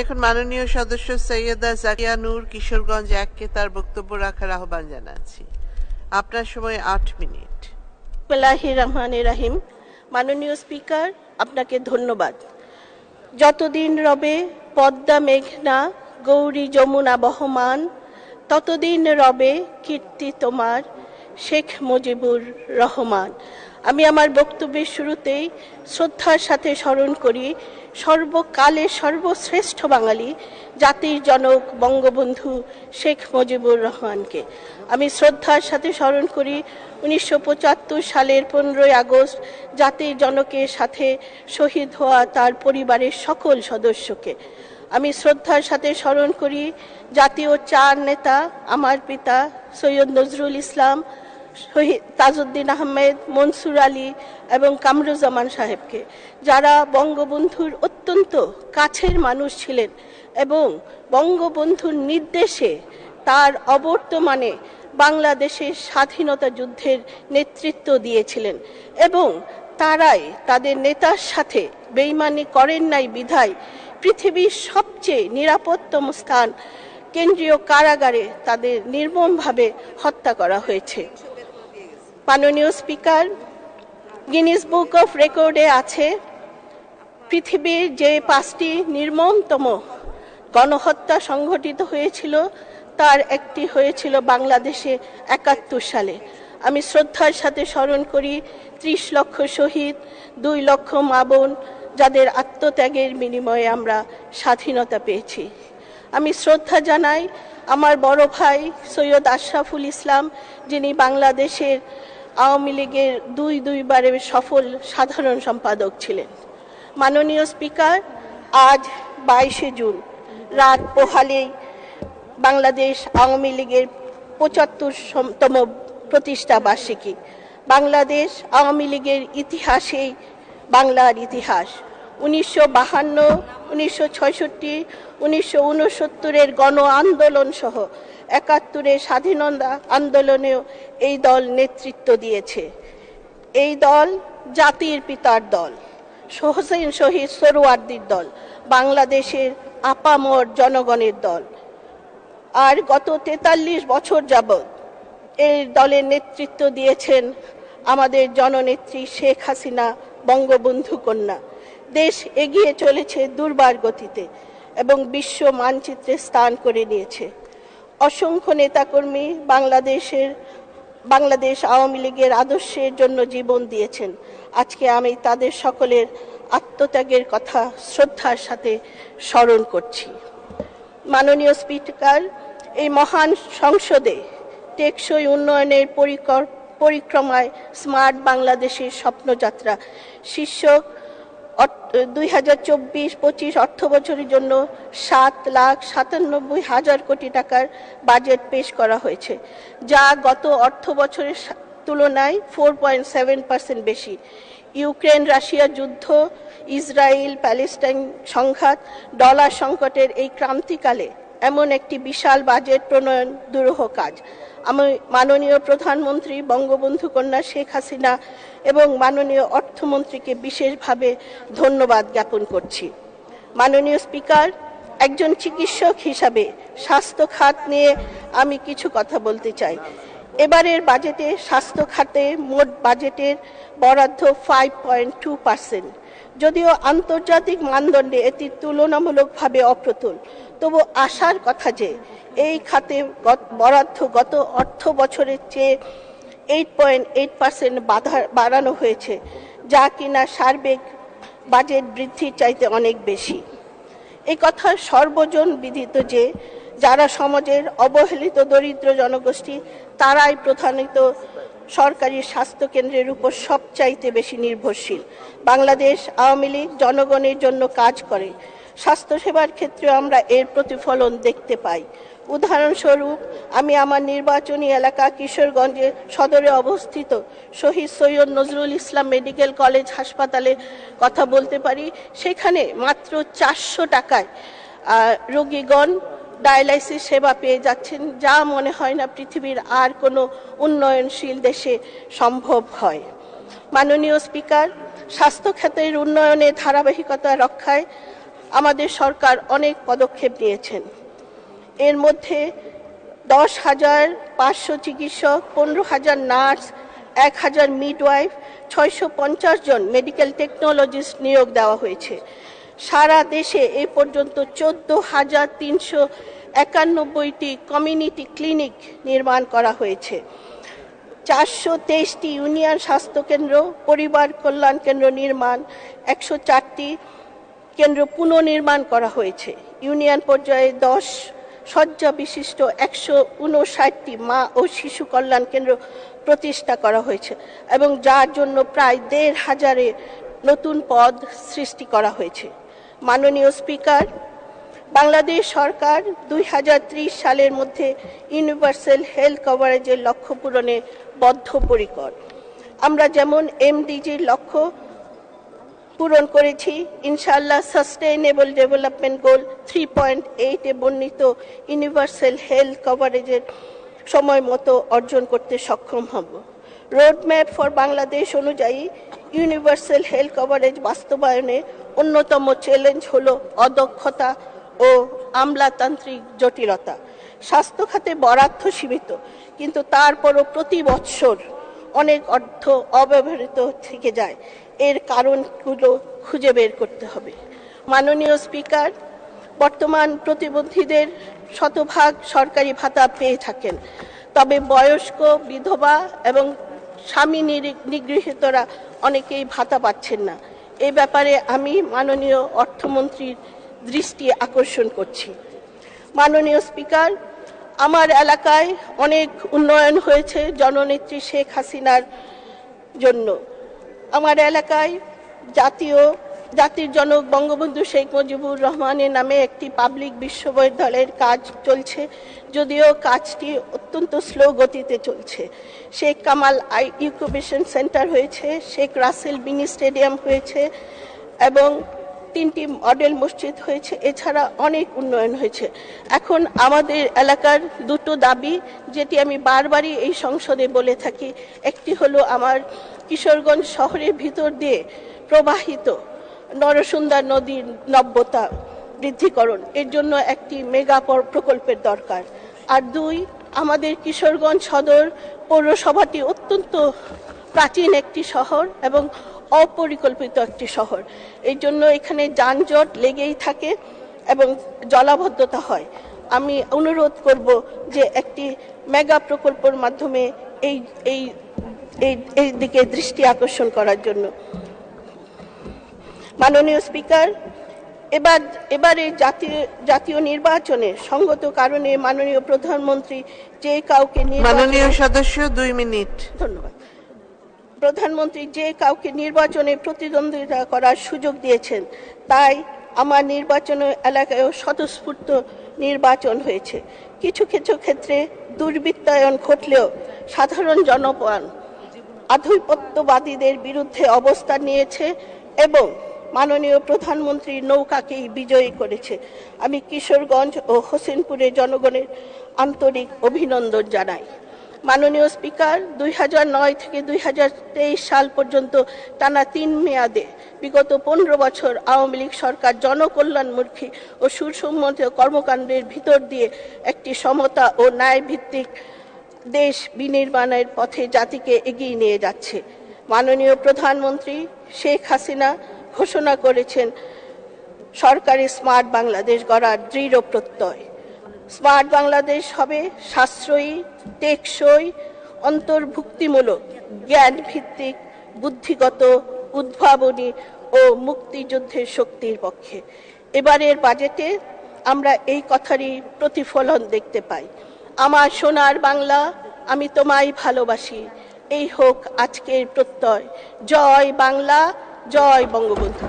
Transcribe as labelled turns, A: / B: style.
A: এখন মাননীয় সদস্য সৈয়দা জাকিয়া নূর কিশোরগঞ্জ 1-কে তার বক্তব্য রাখার আহ্বান জানাচ্ছি। আপনার সময় 8 মিনিট।
B: বিসমিল্লাহির রহমানির রহিম। মাননীয় স্পিকার, আপনাকে ধন্যবাদ। যতদিন রবে পদ্মা মেঘনা গৌরী যমুনা বহমান, ততদিন রবে কীর্তি তোমার শেখ মুজিবুর রহমান। আমি আমার বক্তব্যের শুরুতেই শ্রদ্ধার সাথে স্মরণ করি সর্বকালের সর্বশ্রেষ্ঠ বাঙালি জাতির জনক বঙ্গবন্ধু শেখ মুজিবুর রহমানকে। আমি শ্রদ্ধার সাথে স্মরণ করি 1975 সালের 15ই আগস্ট জাতির জনকের সাথে শহীদ হওয়া তার পরিবারের সকল সদস্যকে। আমি শ্রদ্ধার সাথে স্মরণ করি জাতীয় 4 নেতা, আমার পিতা সৈয়দ নজরুল ইসলাম, শহীদ তাজউদ্দিন আহমেদ, মনসুর আলী এবং কামরুজ্জামান সাহেবকে, যারা বঙ্গবন্ধুর অত্যন্ত কাছের মানুষ ছিলেন এবং বঙ্গবন্ধুর নির্দেশে তার অবর্তমানে বাংলাদেশের স্বাধীনতা যুদ্ধের নেতৃত্ব দিয়েছিলেন এবং তারাই তাদের নেতার সাথে বেইমানি করেন নাই বিধায় পৃথিবীর সবচেয়ে নিরাপত্তম স্থান কেন্দ্রীয় কারাগারে তাদের নির্মমভাবে হত্যা করা হয়েছে। মাননীয় স্পিকার, গিনিস বুক অফ রেকর্ডে আছে পৃথিবীর যে 5টি নির্মমতম গণহত্যা সংঘটিত হয়েছিল তার একটি হয়েছিল বাংলাদেশে 71 সালে। আমি শ্রদ্ধার সাথে স্মরণ করি 30 লক্ষ শহীদ, 2 লক্ষ মা বোন, যাদের আত্মত্যাগের বিনিময়ে আমরা স্বাধীনতা পেয়েছি। আমি শ্রদ্ধা জানাই আমার বড় ভাই সৈয়দ আশরাফুল ইসলাম, যিনি বাংলাদেশের আওয়ামী লীগের দুইবারের সফল সাধারণ সম্পাদক ছিলেন। মাননীয় স্পিকার, আজ 22শে জুন রাত পোহালেই বাংলাদেশ আওয়ামী লীগের 75তম প্রতিষ্ঠা বার্ষিকী। বাংলাদেশ আওয়ামী লীগের ইতিহাসেই বাংলার ইতিহাস। 1952, 1966, 1969-এর গণ আন্দোলন সহ 71-এর স্বাধীনতা আন্দোলনেও এই দল নেতৃত্ব দিয়েছে। এই দল জাতির পিতার দল, হোসেন শহীদ সোহরাওয়ার্দীর দল, বাংলাদেশের আপামর জনগণের দল। আর গত 43 বছর যাবৎ এই দলের নেতৃত্ব দিয়েছেন আমাদের জননেত্রী শেখ হাসিনা, বঙ্গবন্ধু কন্যা। দেশ এগিয়ে চলেছে দুর্বার গতিতে এবং বিশ্ব মানচিত্রে স্থান করে নিয়েছে। অসংখ্য নেতাকর্মী বাংলাদেশ আওয়ামী লীগের আদর্শের জন্য জীবন দিয়েছেন। আজকে আমি তাদের সকলের আত্মত্যাগের কথা শ্রদ্ধার সাথে স্মরণ করছি। মাননীয় স্পিকার, এই মহান সংসদে টেকসই উন্নয়নের পরিক্রমায় স্মার্ট বাংলাদেশের স্বপ্নযাত্রা শীর্ষক 2024-25 অর্থ বছরের জন্য 7,97,000 কোটি টাকার বাজেট পেশ করা হয়েছে, যা গত অর্থ বছরের তুলনায় 4.7% বেশি। ইউক্রেন রাশিয়া যুদ্ধ, ইসরায়েল প্যালেস্টাইন সংঘাত, ডলার সংকটের এই ক্রান্তিকালে এমন একটি বিশাল বাজেট প্রণয়ন দুরূহ কাজ। আমি মাননীয় প্রধানমন্ত্রী বঙ্গবন্ধু কন্যা শেখ হাসিনা এবং মাননীয় অর্থমন্ত্রীকে বিশেষভাবে ধন্যবাদ জ্ঞাপন করছি। মাননীয় স্পিকার, একজন চিকিৎসক হিসাবে স্বাস্থ্য খাত নিয়ে আমি কিছু কথা বলতে চাই। এবারের বাজেটে স্বাস্থ্য খাতে মোট বাজেটের বরাদ্দ 5.2%। যদিও আন্তর্জাতিক মানদণ্ডে এটি তুলনামূলকভাবে অপ্রতুল, তবু আশার কথা যে এই খাতে বরাদ্দ গত অর্থ বছরের চেয়ে 8.8% বাড়ানো হয়েছে, যা কিনা সার্বিক বাজেট বৃদ্ধির চাইতে অনেক বেশি। এই কথা সর্বজন বিদিত যে যারা সমাজের অবহেলিত দরিদ্র জনগোষ্ঠী, তারাই প্রধানত সরকারি স্বাস্থ্য কেন্দ্রের উপর সবচাইতে বেশি নির্ভরশীল। বাংলাদেশ আওয়ামী লীগ জনগণের জন্য কাজ করে। স্বাস্থ্যসেবার ক্ষেত্রে আমরা এর প্রতিফলন দেখতে পাই। উদাহরণস্বরূপ আমি আমার নির্বাচনী এলাকা কিশোরগঞ্জে সদরে অবস্থিত শহীদ সৈয়দ নজরুল ইসলাম মেডিকেল কলেজ হাসপাতালে কথা বলতে পারি। সেখানে মাত্র 400 টাকায় রোগীগণ ডায়ালাইসিস সেবা পেয়ে যাচ্ছেন, যা মনে হয় না পৃথিবীর আর কোনো উন্নয়নশীল দেশে সম্ভব হয়। মাননীয় স্পিকার, স্বাস্থ্য খাতের উন্নয়নে ধারাবাহিকতা রক্ষায় আমাদের সরকার অনেক পদক্ষেপ নিয়েছেন। এর মধ্যে 10,500 চিকিৎসক, 15,000 নার্স, 1,000 মিডওয়াইফ, 650 জন মেডিকেল টেকনোলজিস্ট নিয়োগ দেওয়া হয়েছে। সারা দেশে এ পর্যন্ত 14,391টি কমিউনিটি ক্লিনিক নির্মাণ করা হয়েছে। 423টি ইউনিয়ন স্বাস্থ্যকেন্দ্র, পরিবার কল্যাণ কেন্দ্র নির্মাণ, 104টি কেন্দ্র পুনর্নির্মাণ করা হয়েছে। ইউনিয়ন পর্যায়ে 10 শয্যা বিশিষ্ট 159টি মা ও শিশু কল্যাণ কেন্দ্র প্রতিষ্ঠা করা হয়েছে এবং যার জন্য প্রায় 1,500 নতুন পদ সৃষ্টি করা হয়েছে। মাননীয় স্পিকার, বাংলাদেশ সরকার 2030 সালের মধ্যে ইউনিভার্সাল হেলথ কভারেজের লক্ষ্য পূরণে বদ্ধপরিকর। আমরা যেমন এমডিজির লক্ষ্য পূরণ করেছি, ইনশাআল্লাহ সাস্টেইনেবল ডেভেলপমেন্ট গোল 3.8 এ বর্ণিত ইউনিভার্সাল হেলথ কভারেজের সময় মতো অর্জন করতে সক্ষম হব। রোডম্যাপ ফর বাংলাদেশ অনুযায়ী ইউনিভার্সাল হেলথ কভারেজ বাস্তবায়নে অন্যতম চ্যালেঞ্জ হলো অদক্ষতা ও আমলাতান্ত্রিক জটিলতা। স্বাস্থ্য খাতে বরাদ্দ সীমিত, কিন্তু তারপরও প্রতি বৎসর অনেক অর্থ অব্যবহৃত থেকে যায়। এর কারণগুলো খুঁজে বের করতে হবে। মাননীয় স্পিকার, বর্তমান প্রতিবন্ধীদের শতভাগ সরকারি ভাতা পেয়ে থাকেন, তবে বয়স্ক, বিধবা এবং স্বামী নিগৃহীতরা অনেকেই ভাতা পাচ্ছেন না। এই ব্যাপারে আমি মাননীয় অর্থমন্ত্রীর দৃষ্টি আকর্ষণ করছি। মাননীয় স্পিকার, আমার এলাকায় অনেক উন্নয়ন হয়েছে জননেত্রী শেখ হাসিনার জন্য। আমার এলাকায় জাতির জনক বঙ্গবন্ধু শেখ মুজিবুর রহমানের নামে একটি পাবলিক বিশ্ববিদ্যালয়ের কাজ চলছে, যদিও কাজটি অত্যন্ত স্লো গতিতে চলছে। শেখ কামাল ইনকিউবেশন সেন্টার হয়েছে, শেখ রাসেল মিনি স্টেডিয়াম হয়েছে এবং 3টি মডেল মসজিদ হয়েছে। এছাড়া অনেক উন্নয়ন হয়েছে। এখন আমাদের এলাকার 2টো দাবি, যেটি আমি বারবারই এই সংসদে বলে থাকি। একটি হলো আমার কিশোরগঞ্জ শহরের ভিতর দিয়ে প্রবাহিত নরসুন্দা নদীর নব্যতা বৃদ্ধিকরণ, এর জন্য একটি মেগা প্রকল্পের দরকার। আর 2, আমাদের কিশোরগঞ্জ সদর পৌরসভাটি অত্যন্ত প্রাচীন একটি শহর এবং অপরিকল্পিত একটি শহর। এই জন্য এখানে যানজট লেগেই থাকে এবং জলাবদ্ধতা হয়। আমি অনুরোধ করব যে একটি মেগা প্রকল্পের মাধ্যমে এই দিকে দৃষ্টি আকর্ষণ করার জন্য। মাননীয় স্পিকার, এবারে জাতীয় নির্বাচনে সঙ্গত কারণে মাননীয় প্রধানমন্ত্রী যে কাউকে
A: মাননীয় সদস্য 2 মিনিট।
B: ধন্যবাদ। প্রধানমন্ত্রী যে কাউকে নির্বাচনে প্রতিদ্বন্দ্বিতা করার সুযোগ দিয়েছেন, তাই আমার নির্বাচন এলাকায়ও স্বতঃস্ফূর্ত নির্বাচন হয়েছে। কিছু কিছু ক্ষেত্রে দুর্বৃত্তায়ন ঘটলেও সাধারণ জনগণ আধিপত্যবাদীদের বিরুদ্ধে অবস্থান নিয়েছে এবং মাননীয় প্রধানমন্ত্রী নৌকাকেই বিজয়ী করেছে। আমি কিশোরগঞ্জ ও হোসেনপুরের জনগণের আন্তরিক অভিনন্দন জানাই। মাননীয় স্পিকার, 2009 থেকে 2023 সাল পর্যন্ত টানা 3 মেয়াদে বিগত 15 বছর আওয়ামী লীগ সরকার জনকল্যাণমুখী ও সুসংহত কর্মকাণ্ডের ভিতর দিয়ে একটি সমতা ও ন্যায়ভিত্তিক দেশ বিনির্মাণের পথে জাতিকে এগিয়ে নিয়ে যাচ্ছে। মাননীয় প্রধানমন্ত্রী শেখ হাসিনা ঘোষণা করেছেন সরকারি স্মার্ট বাংলাদেশ গড়ার দৃঢ় প্রত্যয়। স্মার্ট বাংলাদেশ হবে সাশ্রয়ী, টেকসই, অন্তর্ভুক্তিমূলক, জ্ঞান ভিত্তিক, বুদ্ধিগত, উদ্ভাবনী ও মুক্তিযুদ্ধের শক্তির পক্ষে। এবারের বাজেটে আমরা এই কথারই প্রতিফলন দেখতে পাই। আমার সোনার বাংলা, আমি তোমায় ভালোবাসি, এই হোক আজকের প্রত্যয়। জয় বাংলা, জয় বঙ্গবন্ধু।